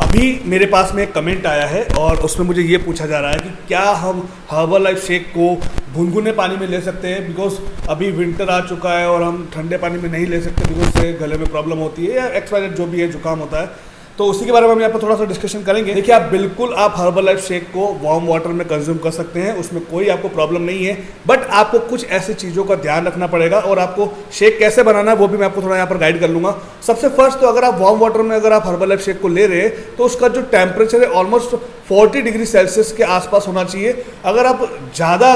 अभी मेरे पास में एक कमेंट आया है और उसमें मुझे ये पूछा जा रहा है कि क्या हम हर्बल लाइफ शेक को गुनगुने पानी में ले सकते हैं, बिकॉज अभी विंटर आ चुका है और हम ठंडे पानी में नहीं ले सकते बिकॉज से गले में प्रॉब्लम होती है या एक्सपायरेट जो भी है जुकाम होता है। तो उसी के बारे में हम यहाँ पर थोड़ा सा डिस्कशन करेंगे। देखिए, आप बिल्कुल आप हर्बल लाइफ शेक को वार्म वाटर में कंज्यूम कर सकते हैं, उसमें कोई आपको प्रॉब्लम नहीं है। बट आपको कुछ ऐसी चीज़ों का ध्यान रखना पड़ेगा और आपको शेक कैसे बनाना है वो भी मैं आपको थोड़ा यहाँ पर गाइड कर लूँगा। सबसे फर्स्ट तो अगर आप वार्म वाटर में अगर आप हर्बल लाइफ शेक को ले रहे हैं तो उसका जो टेम्परेचर है ऑलमोस्ट 40 डिग्री सेल्सियस के आसपास होना चाहिए। अगर आप ज़्यादा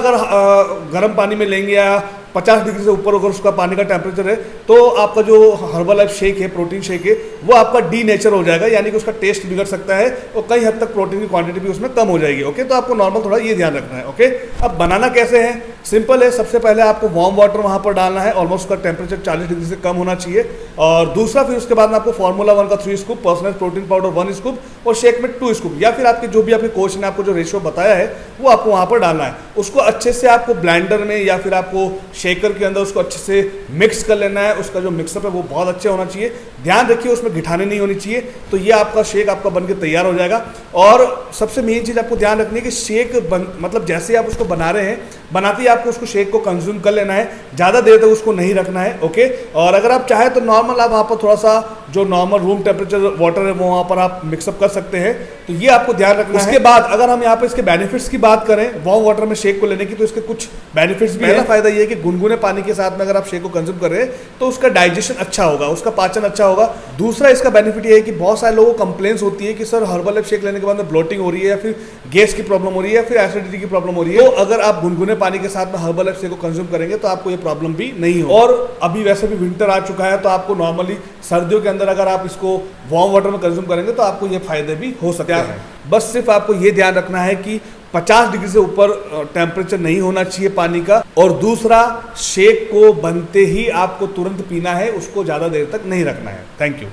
गर्म पानी में लेंगे या 50 डिग्री से ऊपर अगर उसका पानी का टेम्परेचर है तो आपका जो हर्बल लाइफ शेक है, प्रोटीन शेक है, वो आपका डी नेचर हो जाएगा, यानी कि उसका टेस्ट बिगड़ सकता है और कई हद तक प्रोटीन की क्वांटिटी भी उसमें कम हो जाएगी। ओके, तो आपको नॉर्मल थोड़ा ये ध्यान रखना है। ओके, अब बनाना कैसे है, सिंपल है। सबसे पहले आपको वार्म वाटर वहाँ पर डालना है, ऑलमोस्ट उसका टेम्परेचर 40 डिग्री से कम होना चाहिए। और दूसरा फिर उसके बाद में आपको फार्मूला 1 का 3 scoop, personal protein powder 1 scoop और शेक में 2 स्कूप, या फिर आपके जो भी आपके कोच ने आपको जो रेशियो बताया है वो आपको वहाँ पर डालना है। उसको अच्छे से आपको ब्लेंडर में या फिर आपको शेकर के अंदर उसको अच्छे से मिक्स कर लेना है। उसका जो मिक्सअप है वो बहुत अच्छा होना चाहिए। ध्यान रखिए उसमें गिठाने नहीं होनी चाहिए। तो ये आपका शेक आपका बनके तैयार हो जाएगा। और सबसे मेन चीज़ आपको ध्यान रखनी है कि शेक मतलब जैसे आप उसको बना रहे हैं, बनाते ही आपको उसको शेक को कंज्यूम कर लेना है, ज़्यादा देर तक उसको नहीं रखना है। ओके, और अगर आप चाहें तो नॉर्मल आप वहाँ पर थोड़ा सा जो नॉर्मल रूम टेम्परेचर वाटर है वो वहाँ पर आप मिक्सअप कर सकते हैं। तो ये आपको ध्यान रखना है। उसके बाद अगर हम यहाँ पर इसके बेनिफिट्स की बात करें वार्म वाटर में शेक को लेने की, तो इसके कुछ बेनिफिट्स भी है। पहला फायदा ये है कि गुनगुने पानी के साथ में अगर आप शेक को कंज्यूम कर रहे हैं तो उसका डाइजेशन अच्छा होगा, उसका पाचन अच्छा होगा। दूसरा इसका बेनिफिट ये है कि बहुत सारे लोगों को कंप्लेंट्स होती है कि सर हर्बल लाइफ शेक लेने के बाद में ब्लोटिंग हो रही है या फिर गैस की प्रॉब्लम हो रही है या फिर एसिडिटी की प्रॉब्लम हो रही है। तो अगर आप गुनगुने पानी के साथ में हर्बल लाइफ शेक को कंज्यूम करेंगे तो आपको ये प्रॉब्लम भी नहीं हो। और अभी वैसे भी विंटर आ चुका है तो आपको नॉर्मली सर्दियों के अंदर अगर आप इसको वार्म वाटर में कंज्यूम करेंगे तो आपको ये फायदे भी हो सकते हैं। बस सिर्फ आपको ये ध्यान रखना है कि 50 डिग्री से ऊपर टेम्परेचर नहीं होना चाहिए पानी का। और दूसरा, शेक को बनते ही आपको तुरंत पीना है, उसको ज़्यादा देर तक नहीं रखना है। Thank you.